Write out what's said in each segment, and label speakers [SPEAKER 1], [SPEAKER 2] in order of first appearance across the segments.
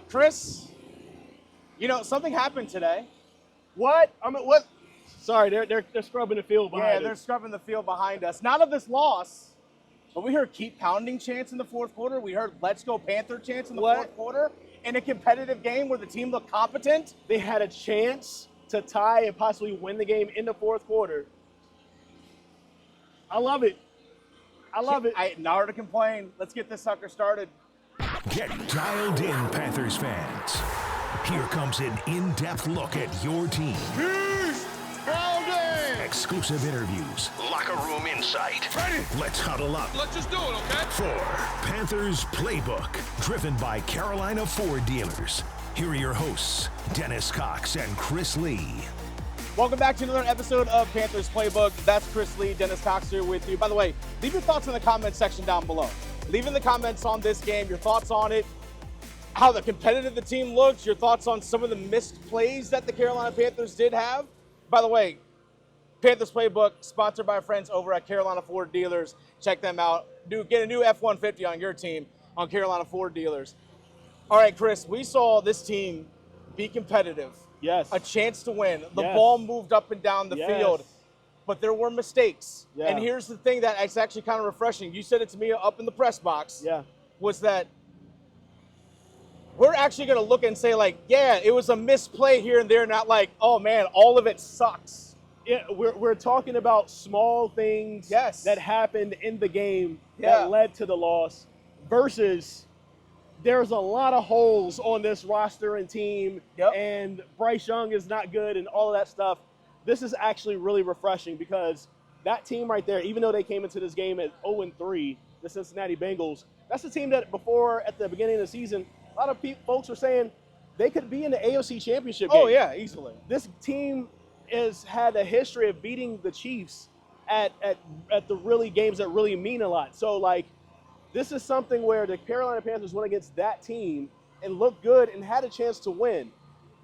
[SPEAKER 1] Chris, something happened today.
[SPEAKER 2] What? What? Sorry, they're scrubbing the field behind us.
[SPEAKER 1] Yeah, they're scrubbing the field behind us. Not of this loss, but we heard keep pounding chants in the fourth quarter. We heard let's go Panther chants in the fourth quarter in a competitive game where the team looked competent.
[SPEAKER 2] They had a chance to tie and possibly win the game in the fourth quarter. I love it.
[SPEAKER 1] Not to complain. Let's get this sucker started.
[SPEAKER 3] Get dialed in, Panthers fans. Here comes an in-depth look at your team. Exclusive interviews. Locker room insight. Ready? Let's huddle up.
[SPEAKER 4] Let's just do it, okay?
[SPEAKER 3] For Panthers Playbook, driven by Carolina Ford Dealers. Here are your hosts, Dennis Cox and Chris Lea.
[SPEAKER 1] Welcome back to another episode of Panthers Playbook. That's Chris Lea, Dennis Cox here with you. By the way, leave your thoughts in the comment section down below. Leave in the comments on this game, your thoughts on it, how the competitive the team looks, your thoughts on some of the missed plays that the Carolina Panthers did have. By the way, Panthers Playbook, sponsored by our friends over at Carolina Ford Dealers. Check them out. Get a new F-150 on your team on Carolina Ford Dealers. All right, Chris, we saw this team be competitive.
[SPEAKER 2] Yes.
[SPEAKER 1] A chance to win. The ball moved up and down the field, but there were mistakes.
[SPEAKER 2] Yeah.
[SPEAKER 1] And here's the thing that is actually kind of refreshing. You said it to me up in the press box.
[SPEAKER 2] Yeah.
[SPEAKER 1] Was that we're actually going to look and say, like, yeah, it was a misplay here and there, not like, oh, man, all of it sucks.
[SPEAKER 2] Yeah, we're talking about small things that happened in the game that led to the loss versus there's a lot of holes on this roster and team, and Bryce Young is not good and all of that stuff. This is actually really refreshing because that team right there, even though they came into this game at 0-3, the Cincinnati Bengals, that's a team that before, at the beginning of the season, a lot of folks were saying they could be in the AFC Championship game.
[SPEAKER 1] Oh, yeah, easily.
[SPEAKER 2] This team has had a history of beating the Chiefs at the really games that really mean a lot. So, like, this is something where the Carolina Panthers went against that team and looked good and had a chance to win.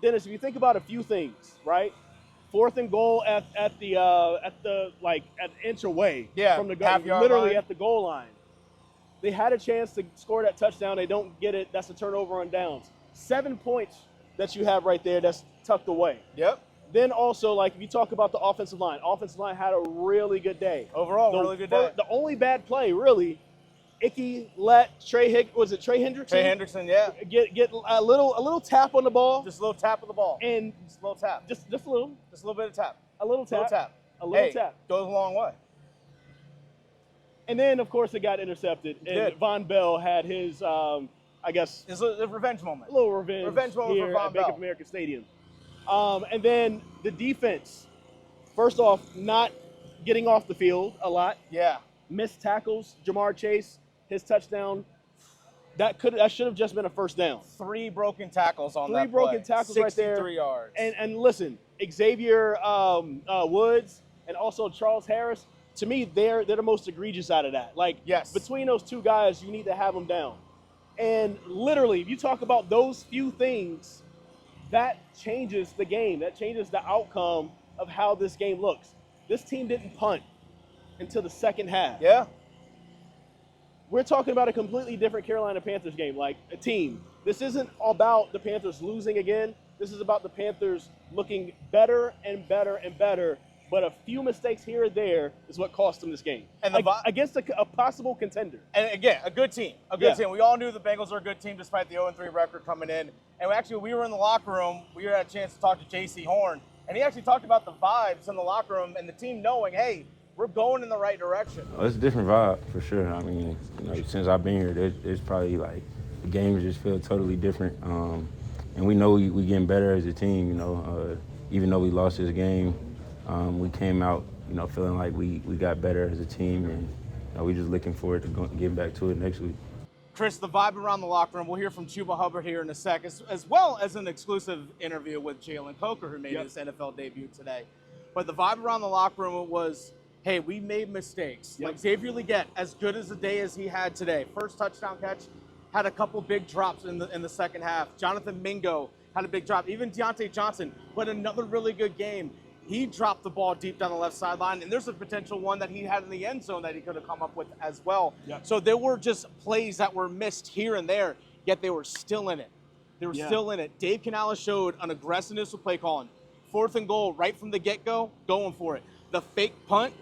[SPEAKER 2] Dennis, if you think about a few things, right? 4th and goal at an inch away from the goal, literally at the goal line. They had a chance to score that touchdown. They don't get it. That's a turnover on downs. 7 points that you have right there that's tucked away.
[SPEAKER 1] Yep.
[SPEAKER 2] Then also, like, if you talk about the offensive line had a really good day.
[SPEAKER 1] Overall, really good day.
[SPEAKER 2] The only bad play, really, Icky let Trey Hendrickson?
[SPEAKER 1] Trey Hendrickson, yeah.
[SPEAKER 2] Get a little tap on the ball.
[SPEAKER 1] Just a little tap of the ball.
[SPEAKER 2] And
[SPEAKER 1] just a little tap.
[SPEAKER 2] Just a little.
[SPEAKER 1] Just a little bit of tap.
[SPEAKER 2] A little tap.
[SPEAKER 1] A little
[SPEAKER 2] tap.
[SPEAKER 1] Goes a long way.
[SPEAKER 2] And then, of course, it got intercepted. And Von Bell had his, I guess.
[SPEAKER 1] It's a revenge moment.
[SPEAKER 2] A little revenge
[SPEAKER 1] moment
[SPEAKER 2] here
[SPEAKER 1] for Von
[SPEAKER 2] at
[SPEAKER 1] Bell.
[SPEAKER 2] Bank of America Stadium. And then the defense, first off, not getting off the field a lot.
[SPEAKER 1] Yeah.
[SPEAKER 2] Missed tackles. Jamar Chase, his touchdown, that should have just been a first down.
[SPEAKER 1] 3 broken tackles on that play.
[SPEAKER 2] 3 broken tackles right there.
[SPEAKER 1] 63 yards.
[SPEAKER 2] And listen, Xavier Woods and also Charles Harris, to me, they're the most egregious out of that. Like, between those two guys, you need to have them down. And literally, if you talk about those few things, that changes the game. That changes the outcome of how this game looks. This team didn't punt until the second half.
[SPEAKER 1] Yeah.
[SPEAKER 2] We're talking about a completely different Carolina Panthers game, like a team. This isn't about the Panthers losing again. This is about the Panthers looking better and better and better, but a few mistakes here and there is what cost them this game. And against a possible contender.
[SPEAKER 1] And again, a good team. A good team. We all knew the Bengals were a good team despite the 0-3 record coming in. And we were in the locker room. We had a chance to talk to Jaycee Horn, and he actually talked about the vibes in the locker room and the team knowing, hey, we're going in the right direction.
[SPEAKER 5] Oh, it's a different vibe for sure. I mean, since I've been here, it's probably like the games just feel totally different. And we know we getting better as a team. Even though we lost this game, we came out, feeling like we got better as a team, and we just looking forward to getting back to it next week.
[SPEAKER 1] Chris, the vibe around the locker room, we'll hear from Chuba Hubbard here in a sec, as well as an exclusive interview with Jalen Coker, who made his NFL debut today. But the vibe around the locker room was, hey, we made mistakes. Like Xavier Legette, as good as the day as he had today. First touchdown catch, had a couple big drops in the second half. Jonathon Mingo had a big drop. Even Deontay Johnson put another really good game. He dropped the ball deep down the left sideline, and there's a potential one that he had in the end zone that he could have come up with as well. So there were just plays that were missed here and there, yet they were still in it. They were still in it. Dave Canales showed an aggressiveness with play calling. 4th and goal, right from the get-go, going for it. The fake punt,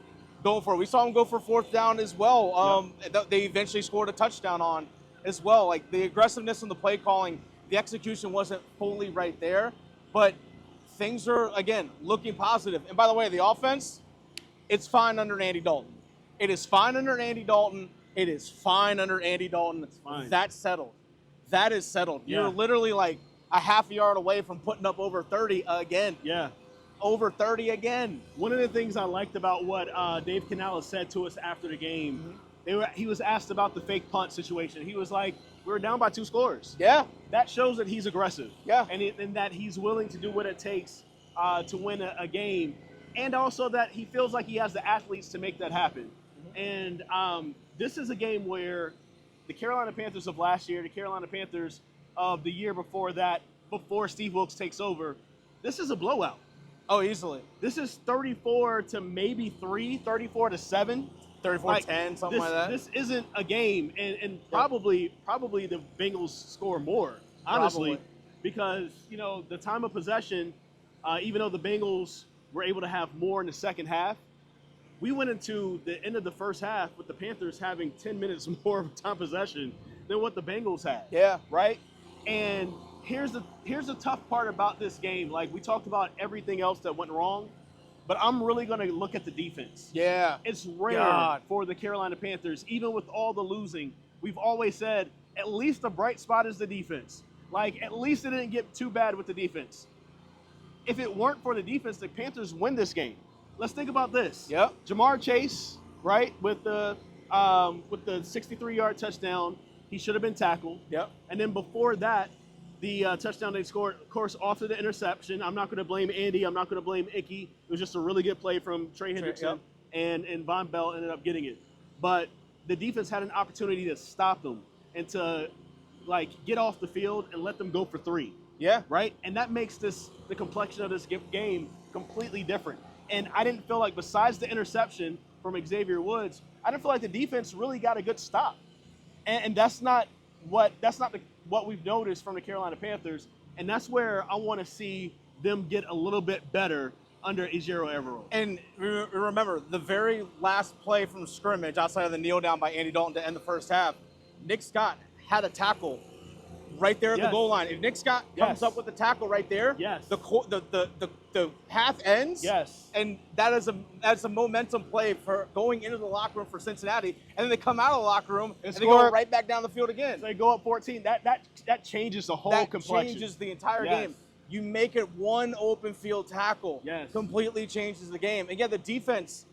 [SPEAKER 1] going for it. We saw him go for 4th down as well. They eventually scored a touchdown on as well. Like, the aggressiveness in the play calling, the execution wasn't fully right there, but things are, again, looking positive. And by the way, the offense, it's fine under Andy Dalton. It is fine under Andy Dalton. It is fine under Andy Dalton.
[SPEAKER 2] It's fine.
[SPEAKER 1] That's settled. That is settled.
[SPEAKER 2] Yeah.
[SPEAKER 1] You're literally like a half a yard away from putting up over 30 again.
[SPEAKER 2] Yeah.
[SPEAKER 1] Over 30 again.
[SPEAKER 2] One of the things I liked about what Dave Canales said to us after the game, he was asked about the fake punt situation. He was like, we were down by 2 scores.
[SPEAKER 1] Yeah.
[SPEAKER 2] That shows that he's aggressive.
[SPEAKER 1] Yeah.
[SPEAKER 2] And that he's willing to do what it takes to win a game. And also that he feels like he has the athletes to make that happen. And this is a game where the Carolina Panthers of last year, the Carolina Panthers of the year before that, before Steve Wilkes takes over, this is a blowout.
[SPEAKER 1] Oh, easily.
[SPEAKER 2] This is 34 to maybe 3, 34 to 7.
[SPEAKER 1] 34-10, something like that.
[SPEAKER 2] This isn't a game, and probably the Bengals score more, honestly, because, the time of possession, even though the Bengals were able to have more in the second half, we went into the end of the first half with the Panthers having 10 minutes more of time possession than what the Bengals had.
[SPEAKER 1] Yeah.
[SPEAKER 2] Right? And here's the tough part about this game. Like, we talked about everything else that went wrong, but I'm really going to look at the defense.
[SPEAKER 1] Yeah.
[SPEAKER 2] It's rare for the Carolina Panthers, even with all the losing. We've always said at least the bright spot is the defense. Like, at least it didn't get too bad with the defense. If it weren't for the defense, the Panthers win this game. Let's think about this.
[SPEAKER 1] Yep.
[SPEAKER 2] Jamar Chase, right, with the 63-yard touchdown, he should have been tackled.
[SPEAKER 1] Yep.
[SPEAKER 2] And then before that, the touchdown they scored, of course, off of the interception. I'm not going to blame Andy. I'm not going to blame Icky. It was just a really good play from Trey Hendrickson, and Von Bell ended up getting it. But the defense had an opportunity to stop them and to, get off the field and let them go for 3.
[SPEAKER 1] Yeah.
[SPEAKER 2] Right? And that makes the complexion of this game completely different. And I didn't feel like, besides the interception from Xavier Woods, I didn't feel like the defense really got a good stop. And that's not what we've noticed from the Carolina Panthers. And that's where I want to see them get a little bit better under Ejiro Evero.
[SPEAKER 1] And remember, the very last play from scrimmage, outside of the kneel down by Andy Dalton to end the first half, Nick Scott had a tackle right there at the goal line. If Nick Scott comes up with the tackle right there, the half ends.
[SPEAKER 2] Yes.
[SPEAKER 1] And that's a momentum play for going into the locker room for Cincinnati. And then they come out of the locker room and they go right back down the field again.
[SPEAKER 2] So they go up 14. That changes the whole complexion.
[SPEAKER 1] Changes the entire game. You make it one open field tackle.
[SPEAKER 2] Yes.
[SPEAKER 1] Completely changes the game. And the defense,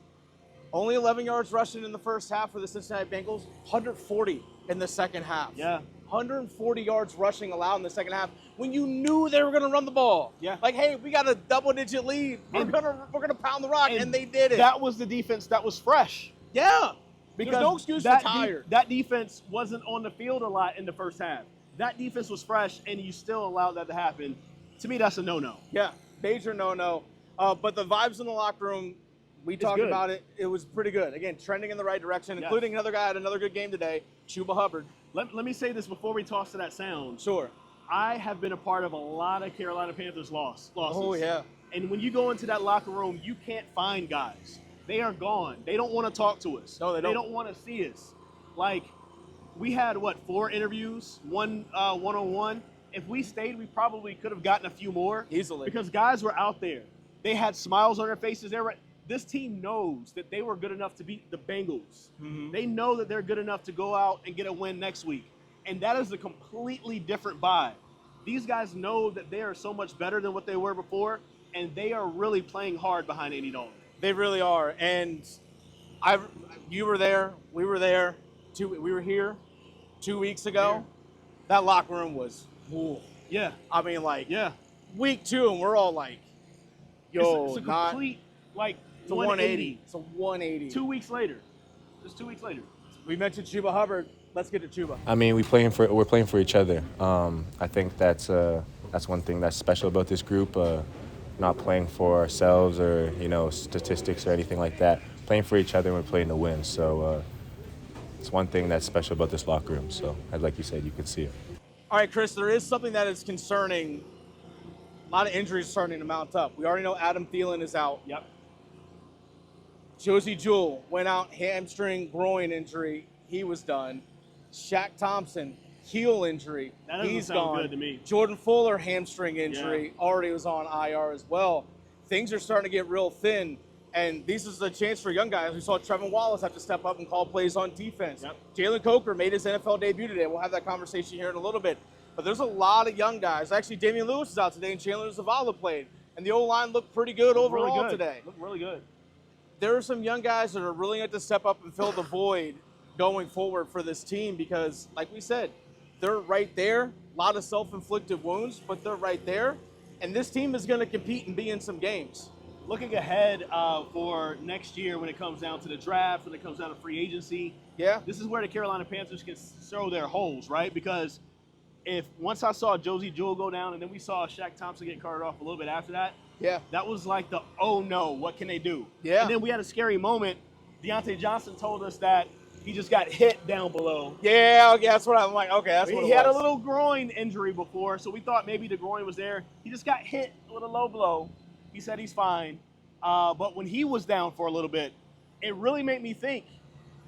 [SPEAKER 1] only 11 yards rushing in the first half for the Cincinnati Bengals, 140 in the second half.
[SPEAKER 2] Yeah.
[SPEAKER 1] 140 yards rushing allowed in the second half when you knew they were going to run the ball.
[SPEAKER 2] Yeah.
[SPEAKER 1] Like, hey, we got a double-digit lead. We're gonna pound the rock, and they did it.
[SPEAKER 2] That was the defense that was fresh.
[SPEAKER 1] Yeah.
[SPEAKER 2] Because
[SPEAKER 1] there's no excuse for tired.
[SPEAKER 2] That defense wasn't on the field a lot in the first half. That defense was fresh, and you still allowed that to happen. To me, that's a no-no.
[SPEAKER 1] Yeah, major no-no. But the vibes in the locker room, we talked about it. It was pretty good. Again, trending in the right direction, including another guy had another good game today, Chuba Hubbard.
[SPEAKER 2] Let me say this before we toss to that sound.
[SPEAKER 1] Sure.
[SPEAKER 2] I have been a part of a lot of Carolina Panthers losses.
[SPEAKER 1] Oh, yeah.
[SPEAKER 2] And when you go into that locker room, you can't find guys. They are gone. They don't want to talk to us.
[SPEAKER 1] No, they don't.
[SPEAKER 2] They don't want to see us. Like, we had, 4 interviews, one one-on-one. If we stayed, we probably could have gotten a few more.
[SPEAKER 1] Easily.
[SPEAKER 2] Because guys were out there. They had smiles on their faces. This team knows that they were good enough to beat the Bengals. Mm-hmm. They know that they're good enough to go out and get a win next week. And that is a completely different vibe. These guys know that they are so much better than what they were before, and they are really playing hard behind Andy Dalton.
[SPEAKER 1] They really are. And you were there. We were there. We were here 2 weeks ago. That locker room was cool.
[SPEAKER 2] Yeah.
[SPEAKER 1] I mean, week 2, and we're all like, yo,
[SPEAKER 2] it's a complete,
[SPEAKER 1] it's a 180. It's a 180.
[SPEAKER 2] 2 weeks later. Just 2 weeks later.
[SPEAKER 1] We mentioned Chuba Hubbard. Let's get to Chuba.
[SPEAKER 4] I mean, we're playing for each other. I think that's one thing that's special about this group. Not playing for ourselves or statistics or anything like that. Playing for each other and we're playing to win. So it's one thing that's special about this locker room. So, like you said, you could see it.
[SPEAKER 1] All right, Chris, there is something that is concerning. A lot of injuries starting to mount up. We already know Adam Thielen is out.
[SPEAKER 2] Yep.
[SPEAKER 1] Josie Jewell went out, hamstring, groin injury. He was done. Shaq Thompson, heel injury.
[SPEAKER 2] That doesn't
[SPEAKER 1] He's
[SPEAKER 2] sound
[SPEAKER 1] gone.
[SPEAKER 2] good to me.
[SPEAKER 1] Jordan Fuller, hamstring injury, already was on IR as well. Things are starting to get real thin, and this is a chance for young guys. We saw Trevin Wallace have to step up and call plays on defense.
[SPEAKER 2] Yep.
[SPEAKER 1] Jalen Coker made his NFL debut today. We'll have that conversation here in a little bit. But there's a lot of young guys. Actually, Damian Lewis is out today, and Chandler Zavala played. And the O-line looked pretty good overall today.
[SPEAKER 2] Looked really good.
[SPEAKER 1] There are some young guys that are really going to step up and fill the void going forward for this team because, like we said, they're right there. A lot of self-inflicted wounds, but they're right there. And this team is going to compete and be in some games.
[SPEAKER 2] Looking ahead for next year when it comes down to the draft, when it comes down to free agency, this is where the Carolina Panthers can show their holes, right? Because once I saw Josie Jewell go down and then we saw Shaq Thompson get carted off a little bit after that, that was like the, oh no, what can they do?
[SPEAKER 1] Yeah.
[SPEAKER 2] And then we had a scary moment. Deontay Johnson told us that he just got hit down below.
[SPEAKER 1] Yeah, okay, that's what I'm like. Okay, that's what it was.
[SPEAKER 2] He had a little groin injury before, so we thought maybe the groin was there. He just got hit with a low blow. He said he's fine. But when he was down for a little bit, it really made me think,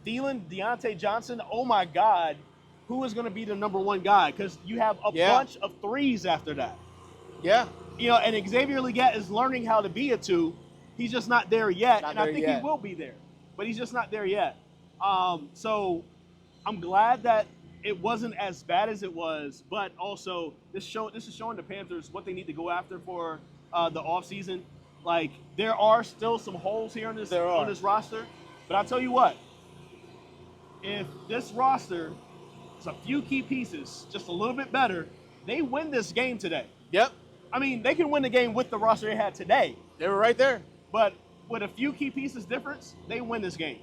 [SPEAKER 2] Thielen, Deontay Johnson, oh my God, who is going to be the number one guy? Because you have a bunch of threes after that.
[SPEAKER 1] Yeah.
[SPEAKER 2] You know, and Xavier Legette is learning how to be a two. He's just not there yet, and I think he will be there. But he's just not there yet. So I'm glad that it wasn't as bad as it was, but also this is showing the Panthers what they need to go after for the offseason. Like, there are still some holes here on this roster, but I'll tell you what, if this roster is a few key pieces, just a little bit better, they win this game today.
[SPEAKER 1] Yep.
[SPEAKER 2] I mean, they can win the game with the roster they had today.
[SPEAKER 1] They were right there.
[SPEAKER 2] But with a few key pieces difference, they win this game.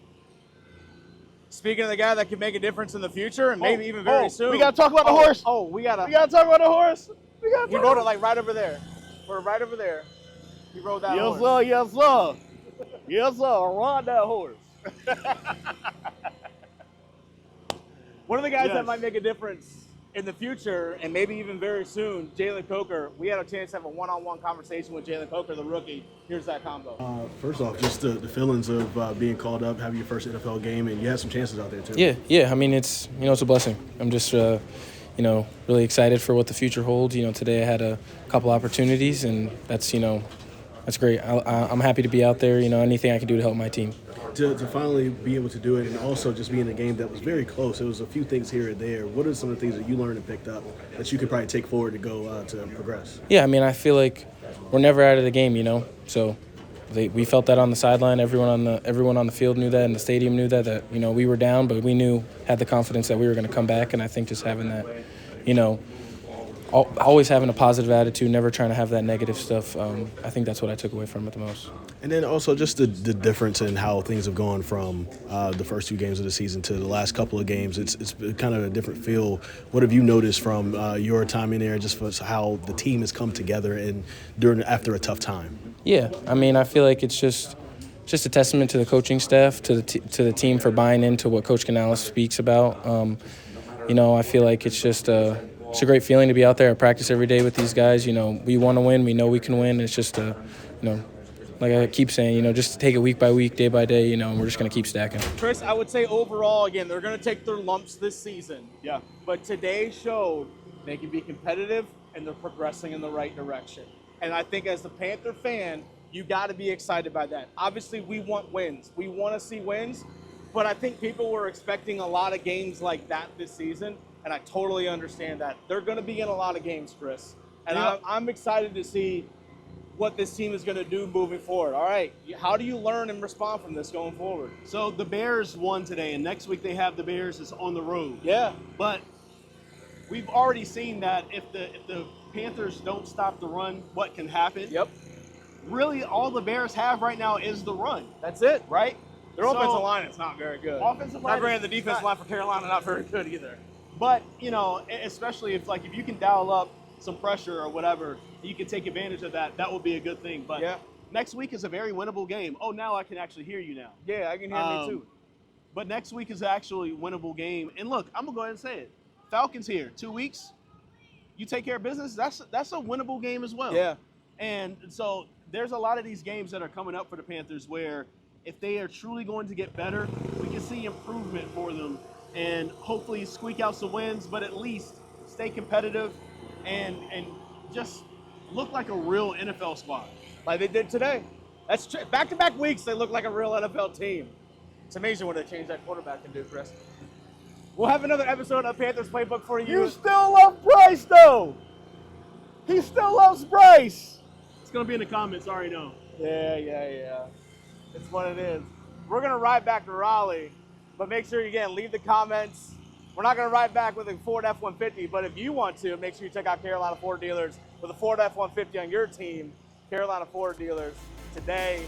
[SPEAKER 1] Speaking of the guy that can make a difference in the future and maybe even very soon.
[SPEAKER 2] We got to talk about the horse.
[SPEAKER 1] We got to
[SPEAKER 2] talk about the horse.
[SPEAKER 1] He rode it like right over there. We're right over there. He rode that horse.
[SPEAKER 2] Yes, sir. Yes, sir. Ride that horse.
[SPEAKER 1] One of the guys that might make a difference in the future and maybe even very soon, Jalen Coker. We had a chance to have a one-on-one conversation with Jalen Coker, the rookie. Here's that combo.
[SPEAKER 6] First off, just the feelings of being called up, having your first NFL game, and you had some chances out there too.
[SPEAKER 7] Yeah. I mean, it's a blessing. I'm just really excited for what the future holds. Today I had a couple opportunities, and that's great. I'm happy to be out there. Anything I can do to help my team.
[SPEAKER 6] To finally be able to do it, and also just be in a game that was very close. It was a few things here and there. What are some of the things that you learned and picked up that you could probably take forward to go to progress?
[SPEAKER 7] Yeah, I mean, I feel like we're never out of the game, So we felt that on the sideline. Everyone on the field knew that, and the stadium knew that we were down, but we had the confidence that we were going to come back. And I think just having that, always having a positive attitude, never trying to have that negative stuff. I think that's what I took away from it the most.
[SPEAKER 6] And then also just the difference in how things have gone from the first two games of the season to the last couple of games. It's kind of a different feel. What have you noticed from your time in there, just for how the team has come together and after a tough time? Yeah,
[SPEAKER 7] I mean, I feel like it's just a testament to the coaching staff, to the team for buying into what Coach Canales speaks about. I feel like it's just it's a great feeling to be out there at practice every day with these guys. We want to win. We know we can win. It's just like I keep saying, just take it week by week, day by day, and we're just going to keep stacking.
[SPEAKER 1] Chris, I would say overall, again, they're going to take their lumps this season.
[SPEAKER 2] Yeah.
[SPEAKER 1] But today showed they can be competitive and they're progressing in the right direction. And I think as the Panther fan, you got to be excited by that. Obviously, we want wins. We want to see wins. But I think people were expecting a lot of games like that this season, and I totally understand that. They're going to be in a lot of games, Chris. And I'm excited to see what this team is going to do moving forward. All right, how do you learn and respond from this going forward?
[SPEAKER 2] So the Bears won today, and next week they have the Bears is on the road.
[SPEAKER 1] Yeah.
[SPEAKER 2] But we've already seen that if the Panthers don't stop the run, what can happen?
[SPEAKER 1] Yep.
[SPEAKER 2] Really, all the Bears have right now is the run.
[SPEAKER 1] That's it.
[SPEAKER 2] Right?
[SPEAKER 1] Their offensive line is not very good.
[SPEAKER 2] Offensive line.
[SPEAKER 1] Not granted, the defensive line for Carolina not very good either.
[SPEAKER 2] But, especially if you can dial up some pressure or whatever, you can take advantage of that. That would be a good thing. But next week is a very winnable game. Oh, now I can actually hear you now.
[SPEAKER 1] Yeah, I can hear me too.
[SPEAKER 2] But next week is actually a winnable game. And look, I'm going to go ahead and say it. Falcons here, 2 weeks. you take care of business, that's a winnable game as well.
[SPEAKER 1] Yeah.
[SPEAKER 2] And so there's a lot of these games that are coming up for the Panthers where if they are truly going to get better, we can see improvement for them and hopefully squeak out some wins, but at least stay competitive and just look like a real NFL squad.
[SPEAKER 1] Like they did today. That's back-to-back weeks, they look like a real NFL team. It's amazing what they change that quarterback can do, Chris. We'll have another episode of Panthers Playbook for you.
[SPEAKER 2] You still love Bryce, though. He still loves Bryce. It's going to be in the comments, I already know.
[SPEAKER 1] Yeah. It's what it is. We're going to ride back to Raleigh, but make sure, again, leave the comments. We're not going to ride back with a Ford F-150, but if you want to, make sure you check out Carolina Ford Dealers with a Ford F-150 on your team. Carolina Ford Dealers today.